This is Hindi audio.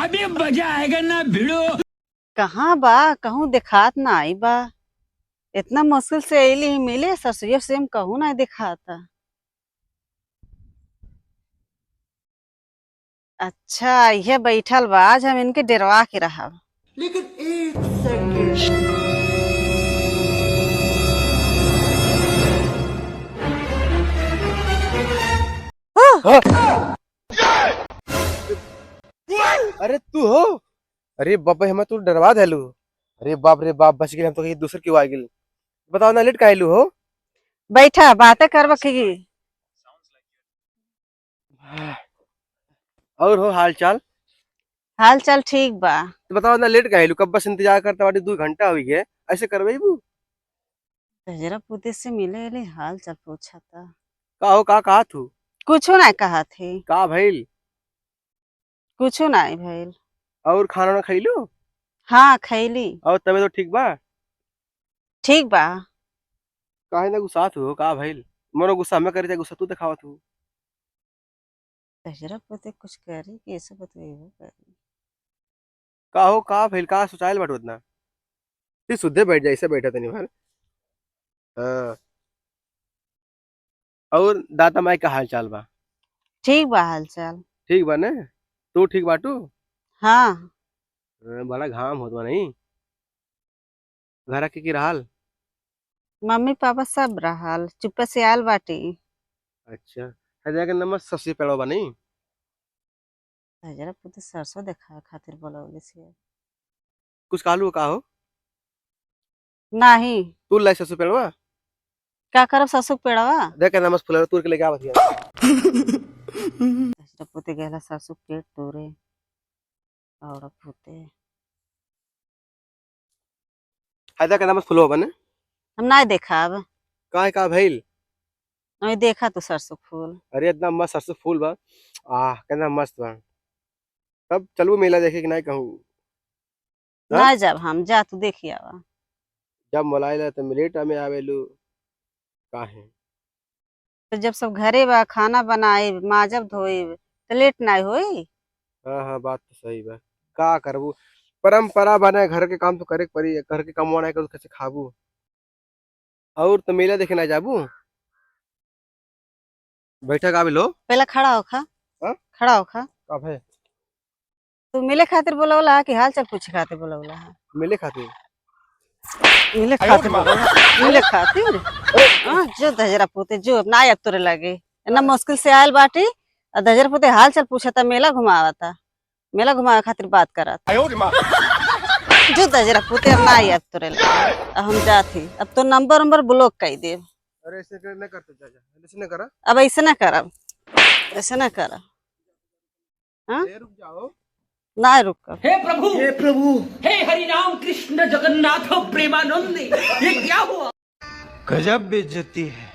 अभी मजा आएगा ना भिड़ो। कहाँ बा, कहूँ दिखात ना आई बा। इतना मुश्किल से अली ही मिले, ससुर से हम कहूँ ना दिखाता। अच्छा ये बैठल बा, आज हम इनके डरवा के रहा। लेकिन एक सेकंड। हाँ? अरे तू हो? अरे बाप रे, हमें तू डरवा देलू। अरे बाप रे बाप, बच गए हम तो। कहीं दूसर क्यों आ गेल? बताओ ना, लेट काहे लू हो? बैठा बातें करब की। और हो हाल चाल? हाल चाल ठीक बा। तो बताओ ना, लेट काहे लू? कब बस इंतजार करता बाटी, 2 घंटा हुई है। ऐसे करबे बू? जरा पुते से मिले अली, हाल चाल पूछा था। का हो, का कहा तू? कुछ ना कहा थे। का भइल? कुछ ना भइल। और खाना ना खइलू? हाँ खैली। और तबे तो ठीक बा? ठीक बा। काहे ना गुस्सा हो? का भइल? मोरो गुस्सा हमें करे, गुस्सा तू दिखावत हो। जरा पुते कुछ करी कि ऐसे बतवेबो करी। का हो, का भइल? का सोचाइल बाटू उतना? तू सुधे बैठ जा, ऐसे बैठा तनी भर। हाँ। और दादा माई का हाल चाल बा? ठीक बा हाल चाल। ठीक बा ने? तू ठीक बाटू? हाँ। बड़ा घाम होत बा नहीं? घर के की रहल? मम्मी पापा सब रहल, चुप्पे से आयल बाटी। अच्छा। है के नमक सस्ती पेड़ो बा नहीं? जरा पुते सरसों देखा खातिर बोलवले से। कुछ कहलू का हो? नहीं। तू लाई सस्ती पेड़वा? क्या करब सरसों के पेड़वा? देख के नमक फुला तूर के लेके आवत हिया। जरा पुते गहला सरसों के पेड़ तोरे और पुते। है देख के नमक फुलो बने? हम नहीं देखा अब। काहे का भइल? नहीं देखा तो सरसों फूल। अरे इतना मस्त सरसों फूल बा। कितना मस्त बा। तब चलू मेला देखे कि नहीं कहूँ? हाँ? ना जब हम जा तू देखी आवा। जब मोलाइला तो लेट में आवेलू। काहे? तो जब सब घरे बा, खाना बनाए माजब धोए तो लेट नहीं होई। हाँ हाँ, बात तो सही बा। का करबू? परंपरा बने, घर के काम तो करे के पड़ी। घर के कमवाना है तो कैसे खाबू? और तो मेला देखे ना जाबू? बैठा का लो? पहले खड़ा होखा। हाँ? खड़ा होखा। का भाई? तू मिले खातिर बोलवला कि हाल चाल पूछे खातिर बोलवला? मिले खातिर? मिले खातिर बोलवला? मिले खातिर? हाँ जो दजरा पुते जो अपना आयत तोरे लगे। इतना मुश्किल से आयल बाटी और दजरा पुते हाल चाल पूछा था, मेला घुमावता। मेला घुमावे खातिर बात करत। जो दजरा पुते अपना आयत तोरे लगे। अब हम जाती, अब तो नंबर ब्लॉक कर दे। अरे ऐसे नहीं करते चाचा, ऐसे नहीं करा। अब ऐसे ना करब, ऐसे ना करब। हाँ रुक जाओ। ना रुक। हे प्रभु, हे प्रभु, हे हरि राम कृष्ण जगन्नाथ प्रेमानंद, ये क्या हुआ? गजब बेइज्जती है।